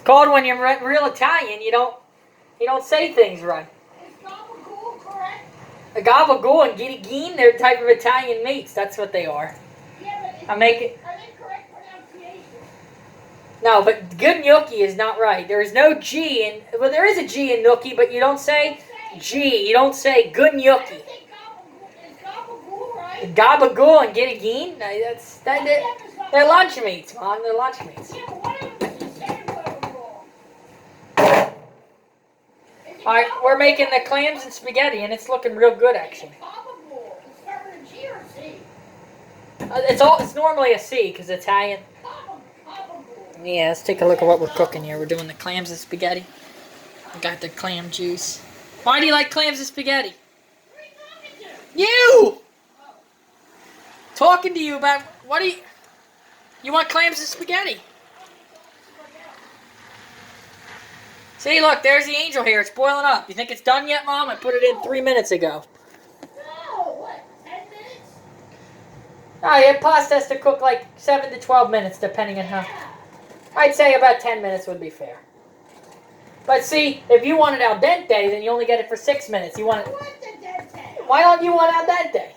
called when you're real Italian. You don't say things right. Is gabagool correct? A gabagool and gittigeen, they're type of Italian meats. That's what they are. Yeah, but Are they correct pronunciation? No, but good gnocchi is not right. There is no G in, well, there is a G in gnocchi, but you don't say G. You don't say good gnocchi. Is gabagool right? Gabagool and gittigeen, they're lunch meats, Mom. They're lunch meats. Yeah, but what if you said gabagool? All right, we're making the clams and spaghetti, and it's looking real good, actually. Gabagool. It's starting with a G or a C? It's normally a C because Italian. Yeah, let's take a look at what we're cooking here. We're doing the clams and spaghetti. I got the clam juice. Why do you like clams and spaghetti? You! Talking to you about, what do you want clams and spaghetti? See, look, there's the angel hair. It's boiling up. You think it's done yet, Mom? I put it in 3 minutes ago. No, what, 10 minutes? Oh, yeah, pasta has to cook like 7 to 12 minutes, depending on how. I'd say about 10 minutes would be fair. But see, if you want it al dente, then you only get it for 6 minutes. You want it. I want the dente. Why don't you want al dente?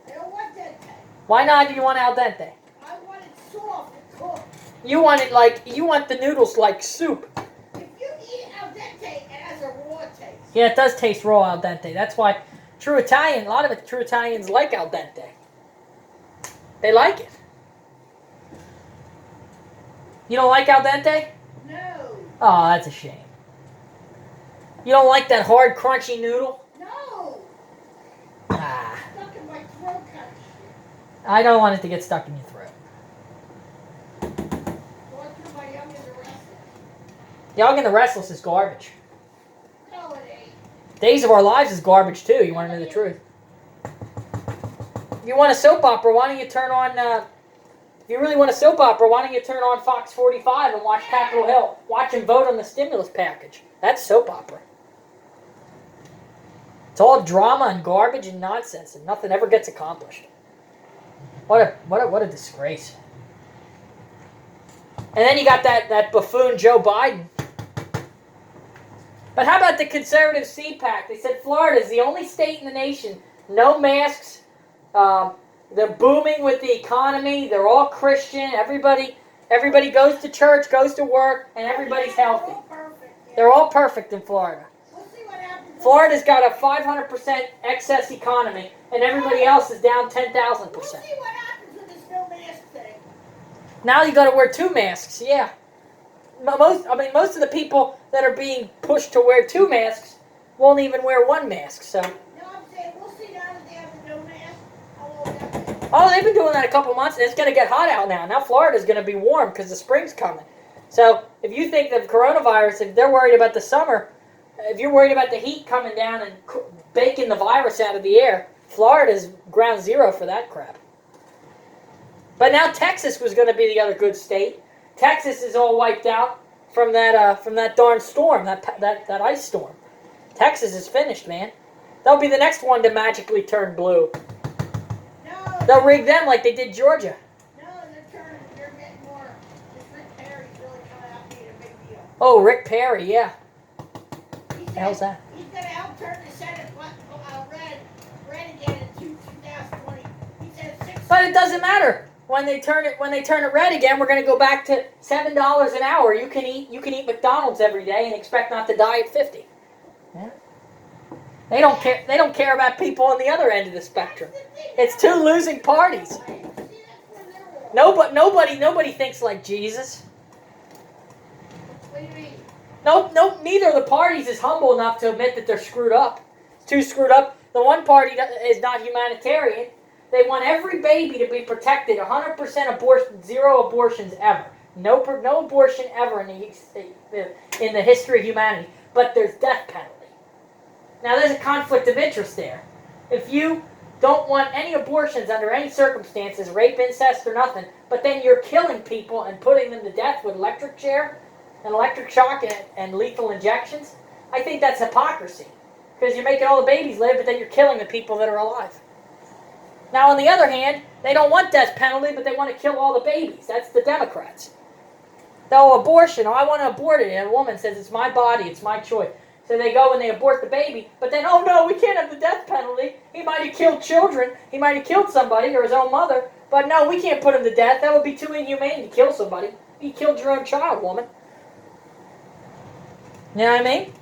I don't want dente. Why not do you want al dente? I want it soft and cooked. You want it like, you want the noodles like soup. If you eat al dente, it has a raw taste. Yeah, it does taste raw al dente. That's why true Italian, a lot of true Italians like al dente. They like it. You don't like al dente? No. Oh, that's a shame. You don't like that hard, crunchy noodle? No. Ah. Stuck in my throat kind of shit. I don't want it to get stuck in your throat. Going through my Young and the Restless. Young and the Restless is garbage. No, it ain't. Days of Our Lives is garbage too. You want to know the truth? If you want a soap opera, why don't you turn on... if you really want a soap opera, why don't you turn on Fox 45 and watch Capitol Hill? Watch and vote on the stimulus package. That's soap opera. It's all drama and garbage and nonsense, and nothing ever gets accomplished. What a disgrace. And then you got that buffoon Joe Biden. But how about the conservative CPAC? They said Florida is the only state in the nation, no masks. They're booming with the economy. They're all Christian. Everybody goes to church, goes to work, and everybody's healthy. They're all perfect in Florida. We'll see what happens. Florida's got a 500% excess economy, and everybody else is down 10,000%. We'll see what happens with this no mask thing. Now you got to wear 2 masks. Yeah. Most of the people that are being pushed to wear 2 masks won't even wear 1 mask. So. No, I'm saying we'll see now that they have the no mask. How long that is. Oh, they've been doing that a couple months, and it's going to get hot out now. Now Florida's going to be warm because the spring's coming. So if you think of coronavirus, if they're worried about the summer, if you're worried about the heat coming down and baking the virus out of the air, Florida's ground zero for that crap. But now Texas was going to be the other good state. Texas is all wiped out from that darn storm, that ice storm. Texas is finished, man. They'll be the next one to magically turn blue. No. They'll rig them like they did Georgia. No, they're getting more. This Rick Perry's really coming out being a big deal. Oh, Rick Perry, yeah. He The hell's that? He's going to help turn the Senate red again in 2020. He said 6. But it doesn't matter. When they turn it red again, we're going to go back to $7 an hour. You can eat McDonald's every day and expect not to die at 50. Yeah. They don't care. They don't care about people on the other end of the spectrum. It's 2 losing parties. Nobody thinks like Jesus. What do you mean? No, neither of the parties is humble enough to admit that they're screwed up. It's too screwed up. The one party is not humanitarian. They want every baby to be protected, 100% abortion, 0 abortions ever. No abortion ever in the history of humanity. But there's death penalty. Now there's a conflict of interest there. If you don't want any abortions under any circumstances, rape, incest, or nothing, but then you're killing people and putting them to death with electric chair and electric shock and lethal injections, I think that's hypocrisy. Because you're making all the babies live, but then you're killing the people that are alive. Now, on the other hand, they don't want death penalty, but they want to kill all the babies. That's the Democrats. No, abortion. Oh, I want to abort it. And a woman says, it's my body, it's my choice. So they go and they abort the baby, but then, oh no, we can't have the death penalty. He might have killed children. He might have killed somebody or his own mother. But no, we can't put him to death. That would be too inhumane to kill somebody. You killed your own child, woman. You know what I mean?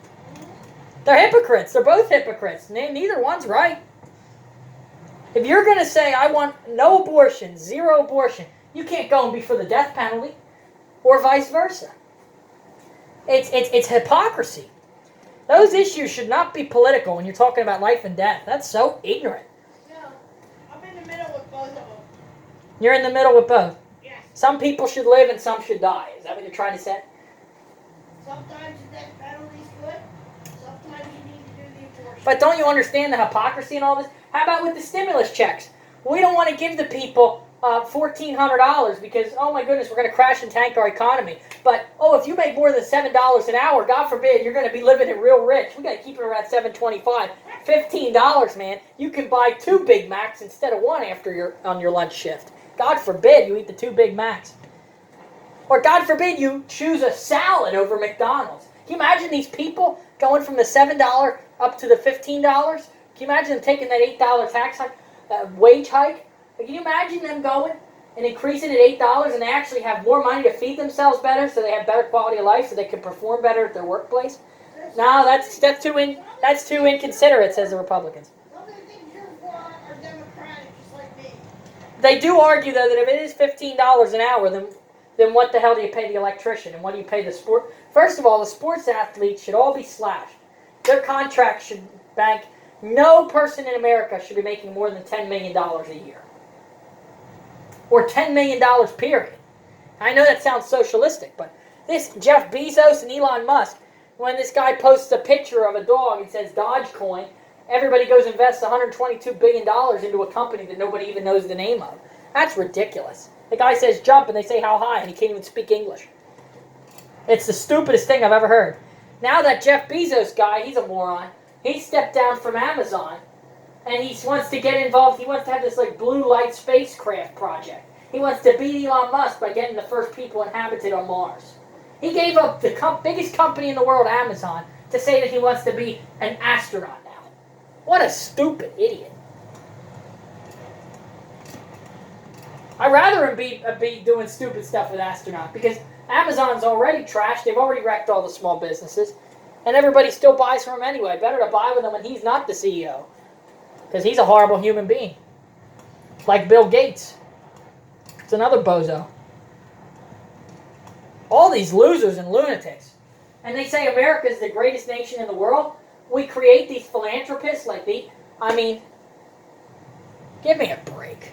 They're hypocrites. They're both hypocrites. Neither one's right. If you're going to say, I want no abortion, zero abortion, you can't go and be for the death penalty. Or vice versa. It's hypocrisy. Those issues should not be political when you're talking about life and death. That's so ignorant. No, I'm in the middle with both of them. You're in the middle with both. Yes. Some people should live and some should die. Is that what you're trying to say? Sometimes the death penalty's good. Sometimes you need to do the abortion. But don't you understand the hypocrisy and all this? How about with the stimulus checks? We don't want to give the people $1,400 because, oh my goodness, we're going to crash and tank our economy. But, oh, if you make more than $7 an hour, God forbid, you're going to be living it real rich. We got to keep it around $7.25. $15, man. You can buy 2 Big Macs instead of 1 after you're on your lunch shift. God forbid you eat the 2 Big Macs. Or God forbid you choose a salad over McDonald's. Can you imagine these people going from the $7 up to the $15? Can you imagine them taking that $8 tax hike, wage hike? Can you imagine them going and increasing it $8 and they actually have more money to feed themselves better so they have better quality of life so they can perform better at their workplace? No, that's too inconsiderate, says the Republicans. Some of the things you're for are Democratic, just like me. They do argue, though, that if it is $15 an hour, then what the hell do you pay the electrician and what do you pay the sport? First of all, the sports athletes should all be slashed. Their contracts should bank. No person in America should be making more than $10 million a year. Or $10 million, period. I know that sounds socialistic, but this Jeff Bezos and Elon Musk, when this guy posts a picture of a dog and says Dogecoin, everybody goes and invests $122 billion into a company that nobody even knows the name of. That's ridiculous. The guy says jump and they say how high and he can't even speak English. It's the stupidest thing I've ever heard. Now that Jeff Bezos guy, he's a moron. He stepped down from Amazon and he wants to get involved. He wants to have this like blue light spacecraft project. He wants to beat Elon Musk by getting the first people inhabited on Mars. He gave up the biggest company in the world, Amazon, to say that he wants to be an astronaut now. What a stupid idiot. I'd rather him be doing stupid stuff with astronaut because Amazon's already trashed. They've already wrecked all the small businesses. And everybody still buys from him anyway. Better to buy with him when he's not the CEO. Because he's a horrible human being. Like Bill Gates. It's another bozo. All these losers and lunatics. And they say America is the greatest nation in the world. We create these philanthropists like the... I mean, give me a break.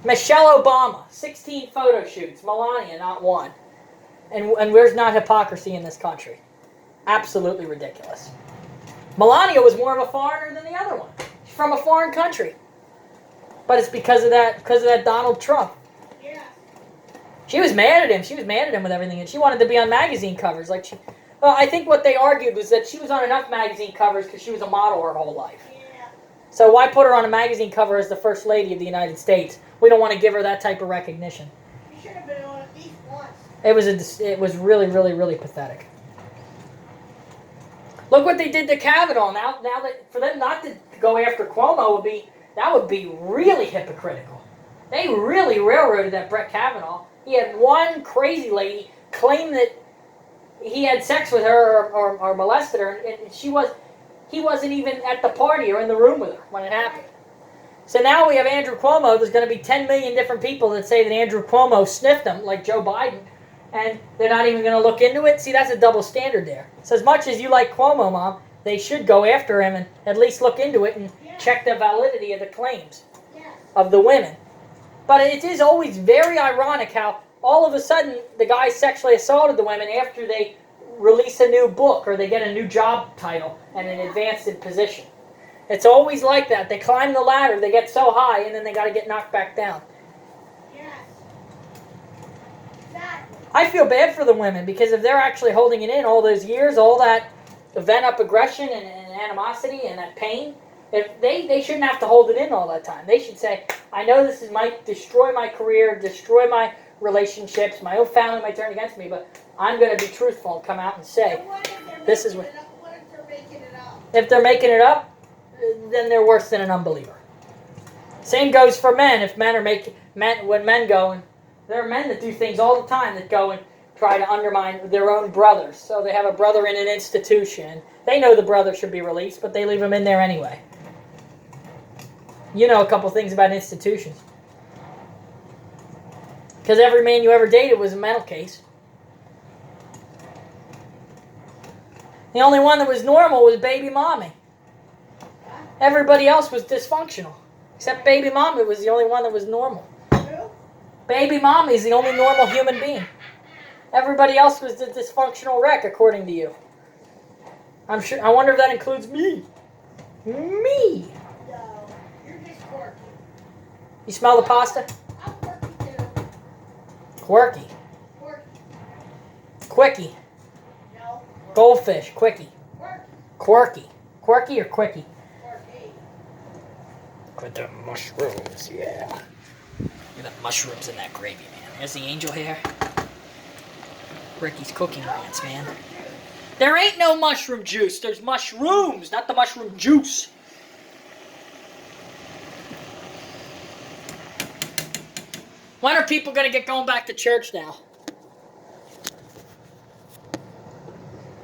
Michelle Obama, 16 photo shoots. Melania, not one. And where's not hypocrisy in this country? Absolutely ridiculous. Melania was more of a foreigner than the other one. She's from a foreign country. But it's because of that Donald Trump. Yeah. She was mad at him. She was mad at him with everything. And she wanted to be on magazine covers. Well, I think what they argued was that she was on enough magazine covers because she was a model her whole life. Yeah. So why put her on a magazine cover as the First Lady of the United States? We don't want to give her that type of recognition. You should have been on at least once. It was really, really, really pathetic. Look what they did to Kavanaugh. Now that for them not to go after Cuomo would be really hypocritical. They really railroaded that Brett Kavanaugh. He had one crazy lady claim that he had sex with her or molested her, and he wasn't even at the party or in the room with her when it happened. So now we have Andrew Cuomo. There's going to be 10 million different people that say that Andrew Cuomo sniffed them, like Joe Biden, and they're not even going to look into it. See, that's a double standard there. So as much as you like Cuomo, Mom, they should go after him and at least look into it and check the validity of the claims of the women. But it is always very ironic how all of a sudden the guy sexually assaulted the women after they release a new book or they get a new job title and an advanced position. It's always like that. They climb the ladder, they get so high, and then they got to get knocked back down. Yes. Exactly. I feel bad for the women because if they're actually holding it in all those years, all that event up aggression and animosity and that pain, If they shouldn't have to hold it in all that time. They should say, I know this might destroy my career, destroy my relationships, my own family might turn against me, but I'm going to be truthful and come out and say, this is what. What if they're making it up? If they're making it up, then they're worse than an unbeliever. Same goes for men. If men are when men go, and there are men that do things all the time that go and try to undermine their own brothers. So they have a brother in an institution. They know the brother should be released, but they leave him in there anyway. You know a couple things about institutions. Because every man you ever dated was a mental case. The only one that was normal was baby mommy. Everybody else was dysfunctional. Except baby mommy was the only one that was normal. Baby mommy is the only normal human being. Everybody else was the dysfunctional wreck, according to you. I'm sure. I wonder if that includes me. Me. No, you're just quirky. You smell the pasta? I'm quirky too. Quirky. Quirky. Quickie. No. Goldfish. Quickie. Quirky. Quirky. Quirky or quickie? Quirky. With the mushrooms, yeah. Look at the mushrooms in that gravy, man. There's the angel hair. Ricky's cooking rants, man. There ain't no mushroom juice. There's mushrooms, not the mushroom juice. When are people going to get going back to church now?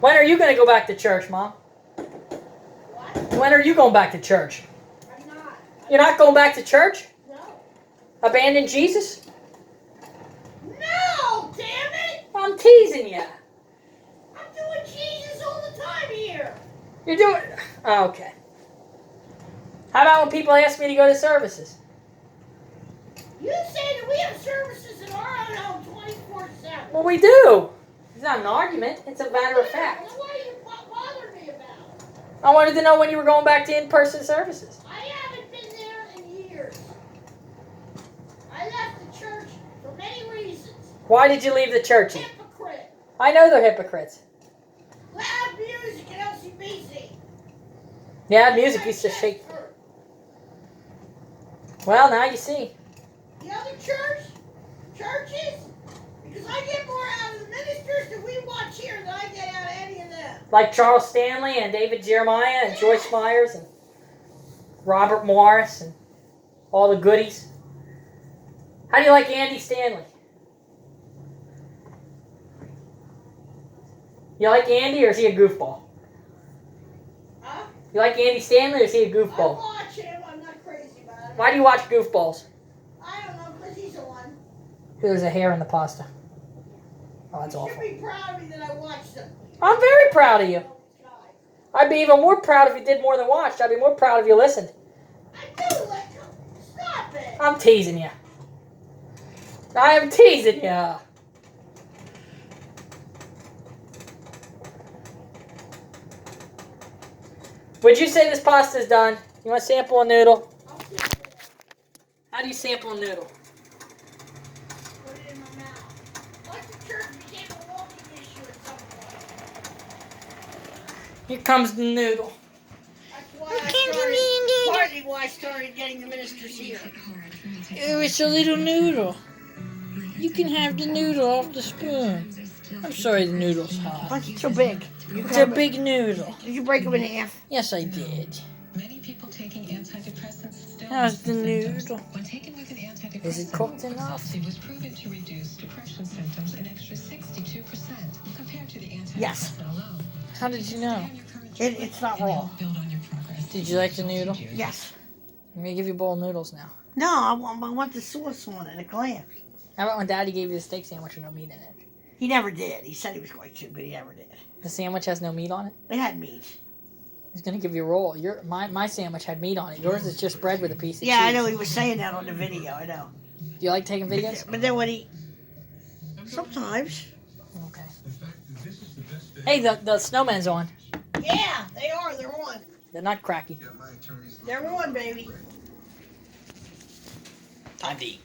When are you going to go back to church, Mom? What? When are you going back to church? I'm not. You're not going back to church? No. Abandon Jesus? No, damn it! I'm teasing you. I'm doing Jesus all the time here. You're doing... Oh, okay. How about when people ask me to go to services? You say that we have services in our own home 24/7. Well, we do. It's not an argument. It's a matter of fact. What are you bothering me about? I wanted to know when you were going back to in-person services. I haven't been there in years. I left the church for many reasons. Why did you leave the church? Hypocrite. I know they're hypocrites. Loud music at LCBC. Yeah, music used to shake. Well, now you see. The other churches, because I get more out of the ministers than we watch here than I get out of any of them. Like Charles Stanley and David Jeremiah and Joyce Myers and Robert Morris and all the goodies. How do you like Andy Stanley? You like Andy or is he a goofball? Huh? You like Andy Stanley or is he a I goofball? watch him. I'm not crazy about it. Why do you watch goofballs? I don't know, because he's the one. There's a hair in the pasta. Oh, that's You awful. should be proud of me that I watched them. I'm very proud of you. God. I'd be even more proud if you did more than watched. I'd be more proud if you listened. I do like him. Stop it. I'm teasing you. I am teasing you. Would you say this pasta's done? You want to sample a noodle? I'll see it. How do you sample a noodle? Put it in my mouth. Like the church became a walking issue at some point. Here comes the noodle. That's why partly why I started getting the ministers here. Oh, it's a little noodle. You can have the noodle off the spoon. I'm sorry the noodle's hot. Why is it so big? It's a big noodle. Did you break them in half? Yes, I did. Many people taking antidepressants still How's the have symptoms. noodle? When taken with an antidepressant, Is it cooked enough? it was proven to reduce depression symptoms an extra 62% compared to the antidepressant Yes. alone. How did you know? It's not raw. Build on your progress. Did you like the noodle? Yes. I'm going to give you a bowl of noodles now. No, I want the sauce on it, the clams. How about when Daddy gave you the steak sandwich with no meat in it? He never did. He said he was going to, but he never did. The sandwich has no meat on it? It had meat. He's going to give you a roll. My sandwich had meat on it. Yours is just bread with a piece of cheese. Yeah, I know he was saying that on the video. I know. Do you like taking videos? But then when he... Sometimes. Okay. Hey, the snowman's on. Yeah, they are. They're on. They're not cracky. They're on, baby. Time to eat.